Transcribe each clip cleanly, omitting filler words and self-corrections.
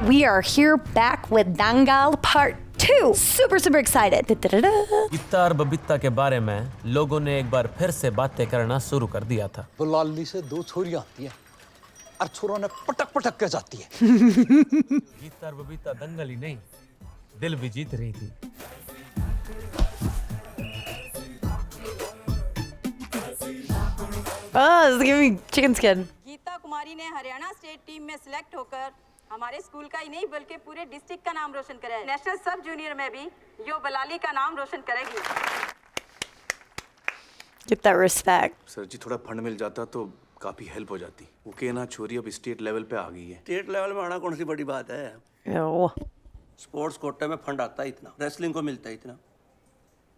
We are here back with Dangal Part 2. Super excited. Gita और बबीता के बारे में लोगों ने एक बार फिर से बातें करना शुरू कर दिया था। बुलाली से 2 छोरियां आती है और छोरों ने पटक के जाती है। गीता और बबीता दंगल ही नहीं, दिल भी जीत रही थी। Oh, this is giving me chicken skin. Geeta Kumari ने हरियाणा स्टेट टीम में सिलेक्ट होकर हमारे स्कूल का ही नहीं बल्कि पूरे डिस्ट्रिक्ट का नाम रोशन करा है। नेशनल सब जूनियर में भी यो बलाली का नाम रोशन करेगी। Get that respect. सर जी थोड़ा फंड मिल जाता तो काफी हेल्प हो जाती। वो के ना छोरी अब स्टेट लेवल पे आ गई है। स्टेट लेवल में आना कौन सी बड़ी बात है। Oh. स्पोर्ट्स कोटे में फंड आता है इतना, रेसलिंग को मिलता है इतना।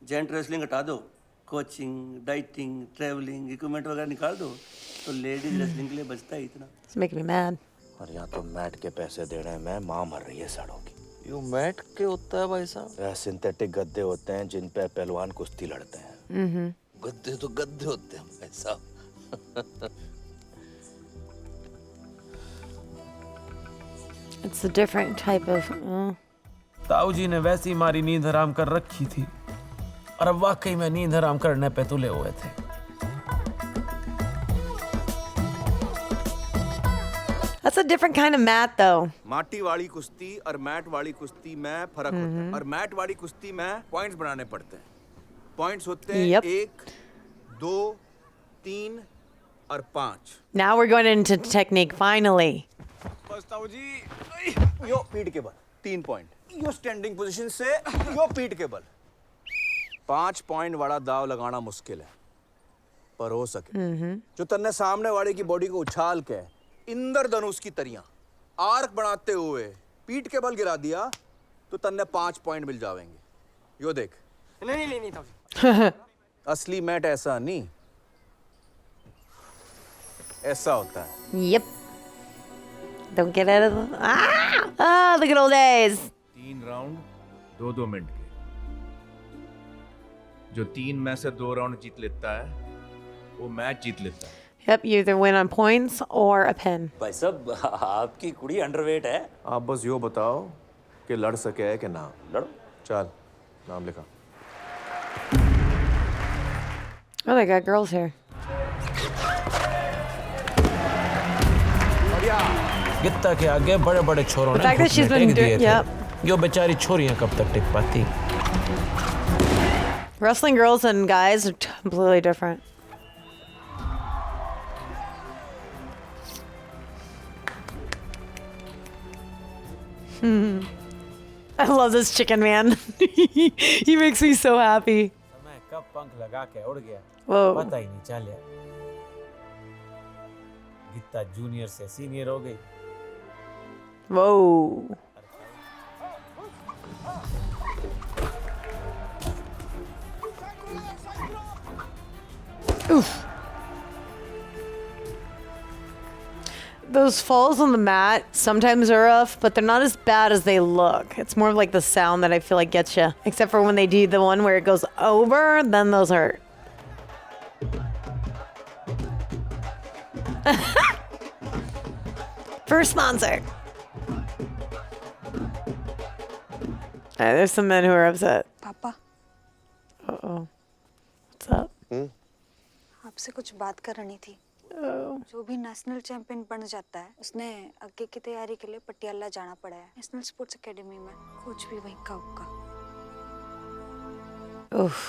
जेंट रेसलिंग हटा दो, कोचिंग, डाइटिंग, ट्रैवलिंग, इक्विपमेंट वगैरह निकाल दो तो लेडीज रेसलिंग के लिए बचता है इतना। It's making me mad. और यहाँ तो मैट के पैसे दे रहे हैं, मैं माँ मर रही है साड़ों की। यो मैट के होता है भाई साहब? यह सिंथेटिक गद्दे होते हैं जिन पे पहलवान कुश्ती लड़ते हैं। गद्दे तो गद्दे होते हैं भाई साहब। It's a different type of. ताऊ जी ने वैसी मारी नींद हराम कर रखी थी और अब वाकई में नींद हराम करने पे तुले हुए थे। That's a different kind of mat, though. माटी वाली कुश्ती और मैट वाली कुश्ती में फर्क होता है। और मैट वाली कुश्ती में पॉइंट्स बनाने पड़ते हैं। पॉइंट्स होते हैं 1, 2, 3 और 5। Now we're going into technique, finally. बस ताऊ जी, यो पीठ के बल 3 पॉइंट, यो स्टैंडिंग पोजीशन से यो पीठ के बल। 5 पॉइंट वाला दाव लगाना मुश्किल है, पर हो सके। जो तन्ने सामने वाले की बॉडी को उछाल के इंद्रधनुष की तरियां आर्क बनाते हुए पीठ के बल गिरा दिया तो तन्ने 5 पॉइंट मिल जावेंगे। यो देख। नहीं ताऊ। असली मैट ऐसा नहीं, ऐसा होता है। Yep. Don't get out of the. Ah, the good old days. 3 round 2-2 minute के। जो 3 में से 2 राउंड जीत लेता है वो मैच जीत लेता है। Yep, you either win on points or a pin. भाई साहब आपकी कुड़ी अंडरवेट है। आप बस यो बताओ कि लड़ सके है कि ना। लड़ो। चल नाम लिखा। Oh, they got girls here. Gita के आगे बड़े बड़े छोरों The ने fact that she's घुटने been टेक दिए yep. थे। यो बेचारी छोरियां कब तक टिक पाती। Wrestling girls and guys are completely different. I love this chicken man. He makes me so happy. समय कब पंख लगा के उड़ गया Whoa. पता ही नहीं चला। गीता जूनियर से सीनियर हो गई। Whoa. Oof. Those falls on the mat sometimes are rough, but they're not as bad as they look. It's more like the sound that I feel like gets you. Except for when they do the one where it goes over, then those hurt. First sponsor. There's some men who are upset. पापा, Uh-oh. What's up? आपसे कुछ बात करनी थी। जो भी national champion बन जाता है उसने आगे की तैयारी के लिए पटियाला जाना पड़ा है। नेशनल स्पोर्ट्स एकेडमी में कोच भी वहीं का होगा। Oof.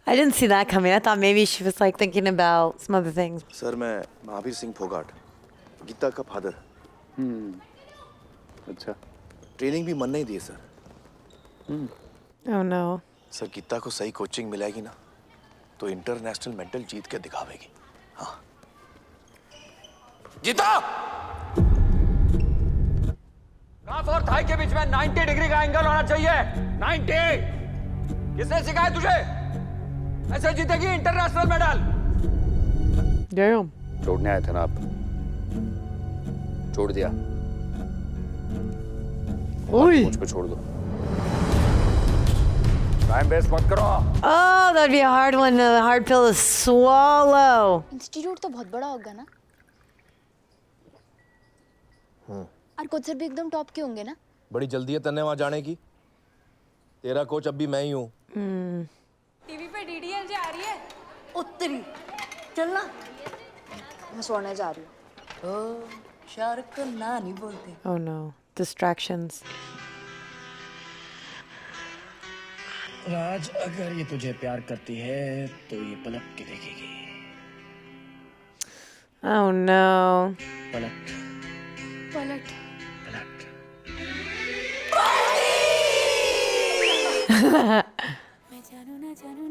I didn't see that coming. I thought maybe she was like thinking about some other things. Sir मैं महावीर सिंह फोगाट, गीता का फादर। अच्छा। ट्रेनिंग भी मन नहीं दिए sir. Oh no. Sir Geeta को सही कोचिंग मिलेगी ना तो इंटरनेशनल मेडल जीत के दिखावेगी। हाँ। गीता! काफ और थाई के बीच में 90 डिग्री का एंगल होना चाहिए। 90! किसने सिखाया तुझे? ऐसे जीतेगी इंटरनेशनल मेडल। Damn. छोड़ने आए थे ना आप? छोड़ दिया। Oi. मुझ पे छोड़ दो। टाइम वेस्ट मत करो। Oh, that'd be a hard one, a hard pill to swallow. Institute तो बहुत बड़ा होगा ना? और कोच सर भी एकदम टॉप के होंगे ना? बड़ी जल्दी है तन्ने वहां जाने की। तेरा कोच अब भी मैं ही हूँ। टीवी पे डीडीएल आ रही है। उत्तरी चलना। मैं सोने जा रही हूँ। ओ शाहरुख को ना नहीं बोलते। Oh no. Distractions. राज, अगर ये तुझे प्यार करती है तो ये पलट के देखेगी। Oh no. पलट पलट। पलट।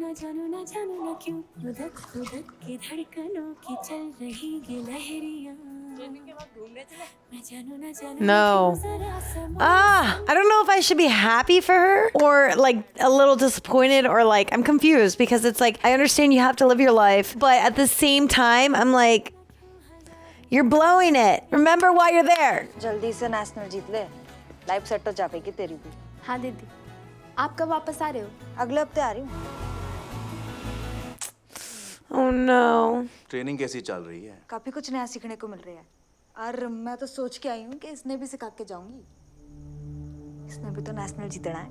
मैं जानू ना क्यों खुदक की धड़कनों की चल रही ये लहरियां। No. I don't know if I should be happy for her or like a little disappointed or like I'm confused because it's like I understand you have to live your life, but at the same time I'm like you're blowing it. Remember why you're there. जल्दी से national जीत ले, life set हो जाएगी तेरी भी। हाँ दीदी, आप कब वापस आ रहे हो? अगले हफ्ते आ रही हूँ। Oh no. ट्रेनिंग कैसी चल रही है? काफी कुछ नया सीखने को मिल रहा है और मैं तो सोच के आई हूँ कि इसने भी सिखा के जाऊंगी। इसने भी तो नेशनल जीतना है।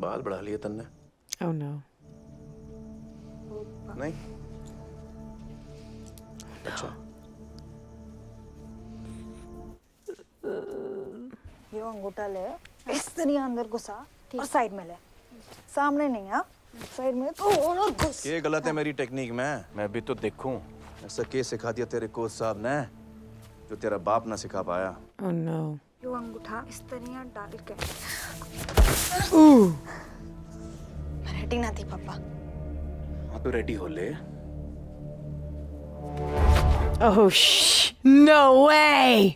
बाल बढ़ा लिए तन्ने? Oh no. नहीं? अच्छा। ये अंगूठा ले, इस तरह अंदर घुसा और साइड में ले, सामने नहीं हाँ, साइड में तो और घुस। ये गलत है मेरी टेक्निक में। मैं भी तो देखूं। ऐसा क्या सिखा दिया तेरे कोच साहब ने जो तेरा बाप ना सिखा पाया? Oh no. ये अंगूठा इस तरह डाल के। मैं रेडी ना थी पापा। हाँ तो रेडी हो ले। Oh shh. No way.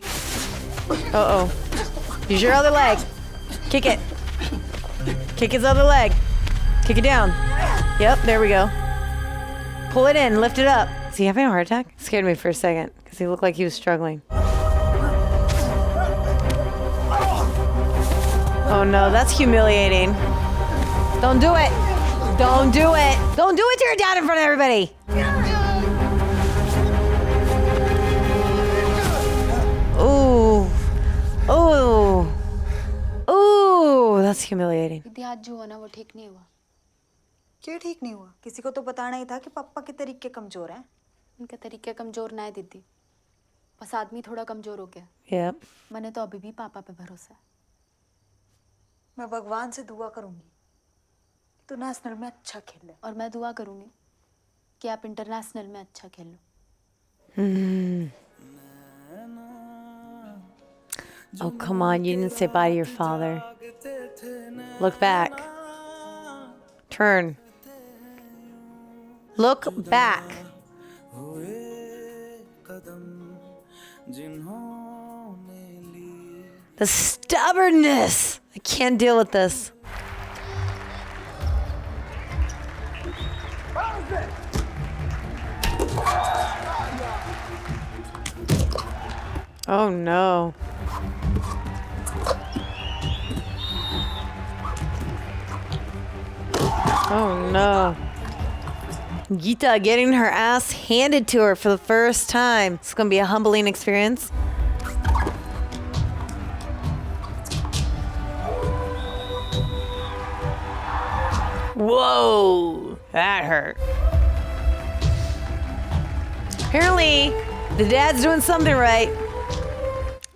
Uh-oh. Use your other leg. Kick it. Kick his other leg. Kick it down. Yep, there we go. Pull it in, lift it up. Is he having a heart attack? Scared me for a second because he looked like he was struggling. Oh no, that's humiliating. Don't do it. Don't do it. Don't do it to your dad in front of everybody. Ooh. Ooh. Ooh, that's humiliating. दीदी आज जो हुआ ना वो ठीक नहीं हुआ। क्यों ठीक नहीं हुआ? किसी को तो बताना ही था कि पापा के तरीके कमजोर हैं। उनके तरीके कमजोर ना है दीदी, बस आदमी थोड़ा कमजोर हो गया। Yep. मैंने तो अभी भी पापा पे भरोसा है। मैं भगवान से दुआ करूंगी कि तू नेशनल में अच्छा खेले। और मैं दुआ करूंगी कि आप इंटरनेशनल में अच्छा खेलो। Oh, come on. You didn't say bye to your father. Look back. Turn. Look back. The stubbornness. I can't deal with this. Oh no. Oh no. Geeta getting her ass handed to her for the first time. It's gonna be a humbling experience. Whoa, that hurt. Apparently, the dad's doing something right.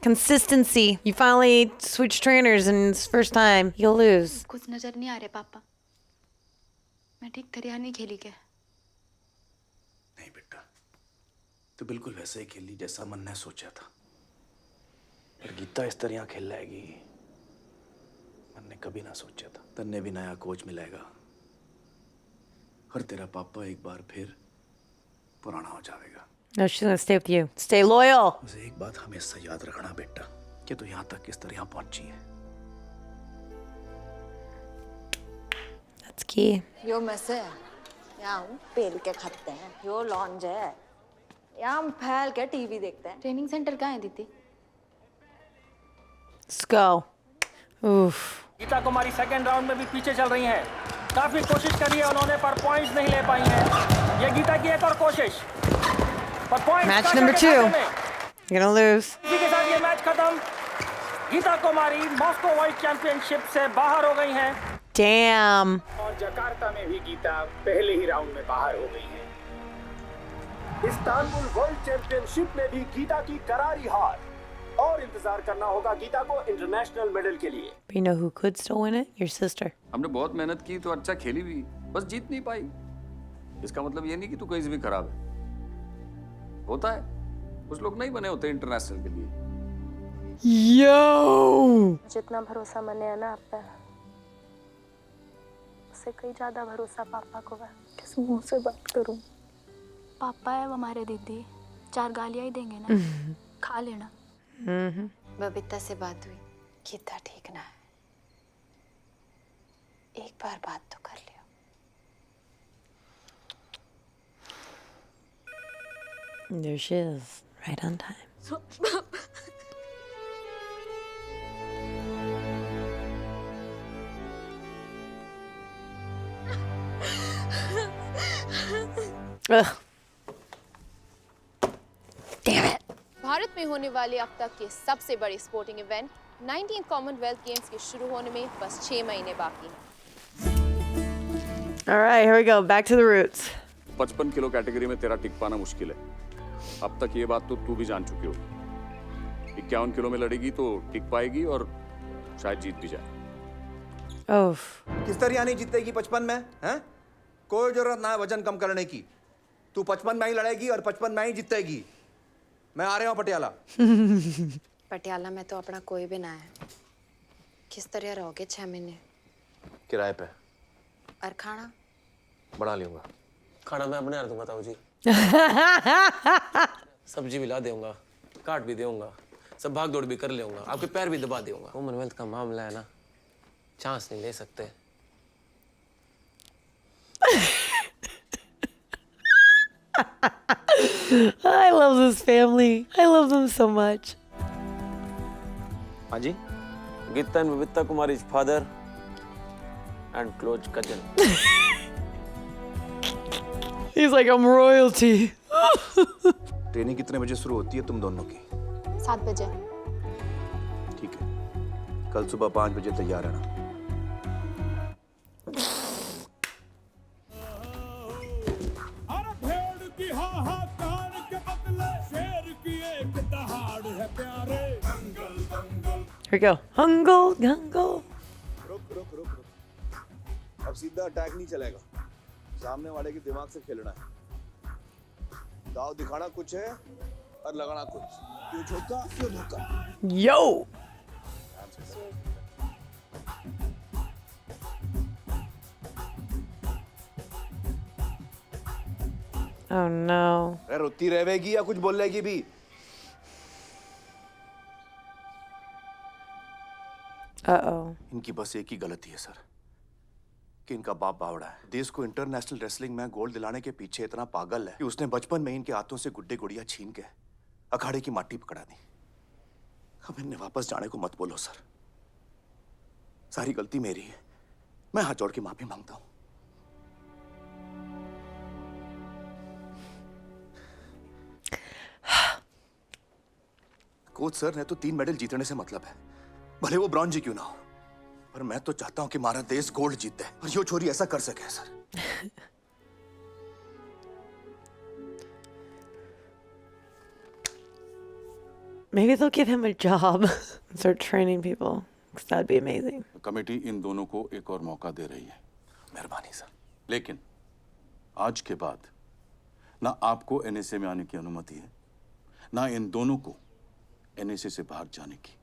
Consistency. You finally switch trainers and it's first time. You'll lose. कुछ नजर नहीं आ रहे पापा। मैं ठीक तरह नहीं खेली क्या? नहीं बेटा, तू बिल्कुल वैसे ही खेली जैसा मन ने सोचा था। पर गीता इस तरह खेल लेगी, मन ने कभी ना सोचा था। तन्ने भी नया कोच मिलेगा और तेरा पापा एक बार फिर पुराना हो जाएगा। No, she's gonna stay with you. Stay loyal. उसे एक बात हमेशा याद रखना बेटा कि तू यहाँ तक किस तरह पहुंची है। That's key. यो मैसे है, यहाँ हम पेल के खाते हैं। यो लॉन्ज है, यहाँ हम फैल के टीवी देखते हैं। ट्रेनिंग सेंटर कहाँ है दीदी? Let's go. Oof. Geeta Kumari second round में भी पीछे चल रही हैं। काफी कोशिश करी है उन्होंने पर पॉइंट्स नहीं ले पाई हैं। ये गीता की एक और कोशिश। Match number 2. You're gonna lose. इसी के साथ ये मैच खत्म। Geeta Kumari Moscow world championship से बाहर हो गई हैं। Damn. और जकार्ता में भी गीता पहले ही राउंड में बाहर हो गई है। इस्तांबुल वर्ल्ड चैंपियनशिप में भी गीता की करारी हार और इंतजार करना होगा गीता को इंटरनेशनल मेडल के लिए। But you know who could still win it? Your sister. हमने बहुत मेहनत की तो अच्छा खेली भी, बस जीत नहीं पाई। इसका मतलब ये नहीं कि तू कहीं से भी खराब है। होता है, कुछ लोग नहीं बने होते इंटरनेशनल के लिए। Yo! जितना भरोसा मैंने है ना आप पे, उससे कहीं ज्यादा भरोसा पापा को है। किस मुंह से बात करूं? पापा है वो हमारे दीदी, 4 गालियां ही देंगे ना, खा लेना। बबीता से बात हुई, गीता ठीक ना है, एक बार बात तो कर लियो। There she is, right on time. Ugh. Damn it. Bharat में होने वाले अब तक के सबसे बड़े sporting event 19th Commonwealth games के शुरू होने में बस 6 महीने बाकी हैं। All right, here we go. Back to the roots. 55 kilo category में तेरा टिक पाना मुश्किल है। अब तक ये बात तो तू भी जान चुकी हो। 51 किलो में लड़ेगी तो टिक पाएगी और शायद जीत भी जाए। Oof. किस तरह नहीं जीतेगी 55 में? हैं? कोई जरूरत ना है वजन कम करने की। तू 55 में ही लड़ेगी और 55 में ही जीतेगी। मैं आ रहा हूँ पटियाला। पटियाला में तो अपना कोई भी ना है। किस तरह रहोगे 6 महीने? किराए पे। और खाना? बना लूंगा। खाना मैं अपने हाथ दूंगा ताऊ जी। सब्जी भी ला दूंगा, काट भी दूंगा, सब भाग दौड़ भी कर लूंगा, आपके पैर भी दबा दूंगा। कॉमनवेल्थ का मामला है ना, चांस नहीं ले सकते। I love this family. I love them so much. हाँ जी, Geeta and Babita Kumari's father and close cousin. He's like, I'm royalty. Training कितने बजे शुरू होती है तुम दोनों की? 7 बजे। ठीक है, कल सुबह 5 बजे तैयार रहना। Here we go. Hungle, gungle. रुक। अब सीधा अटैक नहीं चलेगा। सामने वाले के दिमाग से खेलना है। दाव दिखाना कुछ है और लगाना कुछ। क्यों झोंका, क्यों धोखा। Yo. Oh no. अरे रोती रहेगी या कुछ बोलेगी भी? Uh-oh. इनकी बस एक ही गलती है सर, कि इनका बाप बावड़ा है। देश को इंटरनेशनल रेसलिंग में गोल्ड दिलाने के पीछे इतना पागल है कि उसने बचपन में इनके हाथों से गुड्डे गुड़िया छीन के अखाड़े की माटी पकड़ा दी। अब इन्हें वापस जाने को मत बोलो सर, सारी गलती मेरी है। मैं हाथ जोड़ के माफी मांगता हूं। कोच सर ने तो 3 मेडल जीतने से मतलब है, भले वो ब्रॉन्ज क्यों ना हो, पर मैं तो चाहता हूं कि हमारा देश गोल्ड जीते और यो छोरी ऐसा कर सके sir. Maybe they'll give him a job and start training people. Because that'd be amazing. Committee इन दोनों को एक और मौका दे रही है। मेहरबानी सर। लेकिन आज के बाद ना आपको एनएसए में आने की अनुमति है, ना इन दोनों को एनएसए से बाहर जाने की।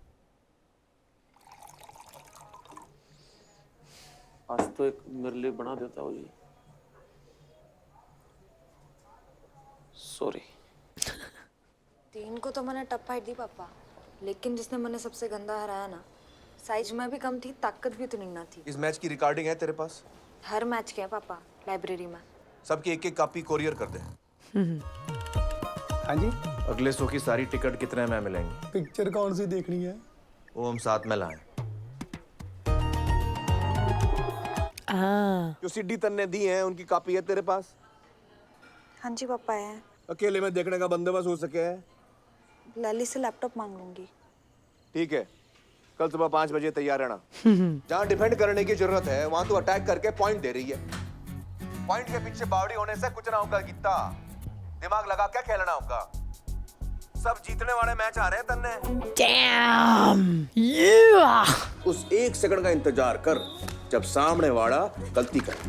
आज तो एक मेरे लिए बना देता हूँ जी। सॉरी। 3 को तो मैंने टप फाइट दी पापा, लेकिन जिसने मैंने सबसे गंदा हराया ना, साइज में भी कम थी, ताकत भी उतनी ना थी। इस मैच की रिकॉर्डिंग है तेरे पास? हर मैच के है पापा, लाइब्रेरी में। सबकी एक कॉपी कोरियर कर दे। हाँ जी। अगले शो की सारी टिकट कितने में मिलेंगी? पिक्चर कौन सी देखनी है? वो हम साथ में लाएं। जो सीडी तन्ने दी हैं उनकी कॉपी है तेरे पास? हाँ जी पापा है। अकेले में देखने का बंदोबस्त हो सके है? लली से लैपटॉप मांग लूंगी। ठीक है, कल सुबह 5 बजे तैयार रहना। जहाँ डिफेंड करने की जरूरत है वहां तो अटैक करके पॉइंट दे रही है। पॉइंट के पीछे बावड़ी होने से कुछ ना होगा गीता, दिमाग लगा क्या खेलना होगा। सब जीतने वाले मैच आ रहे हैं तन्ने। Damn! Yeah! उस 1 सेकंड का इंतजार कर जब सामने वाला गलती करे।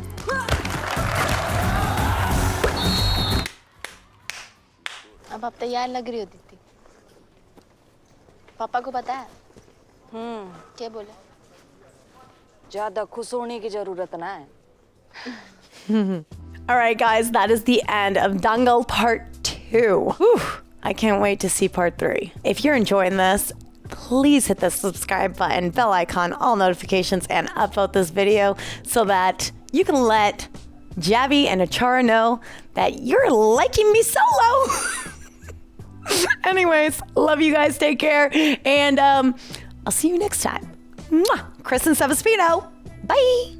अब आप तैयार लग रही हो दीदी। पापा को पता है? क्या बोले? ज्यादा खुश होने की जरूरत ना है। All right, guys, that is the end of Dangal Part 2. Whew, I can't wait to see Part 3. If you're enjoying this, please hit the subscribe button, bell icon, all notifications, and upvote this video so that you can let Javi and Achara know that you're liking me solo. Anyways, love you guys. Take care. And I'll see you next time. Mwah. Kristen Savespino. Bye.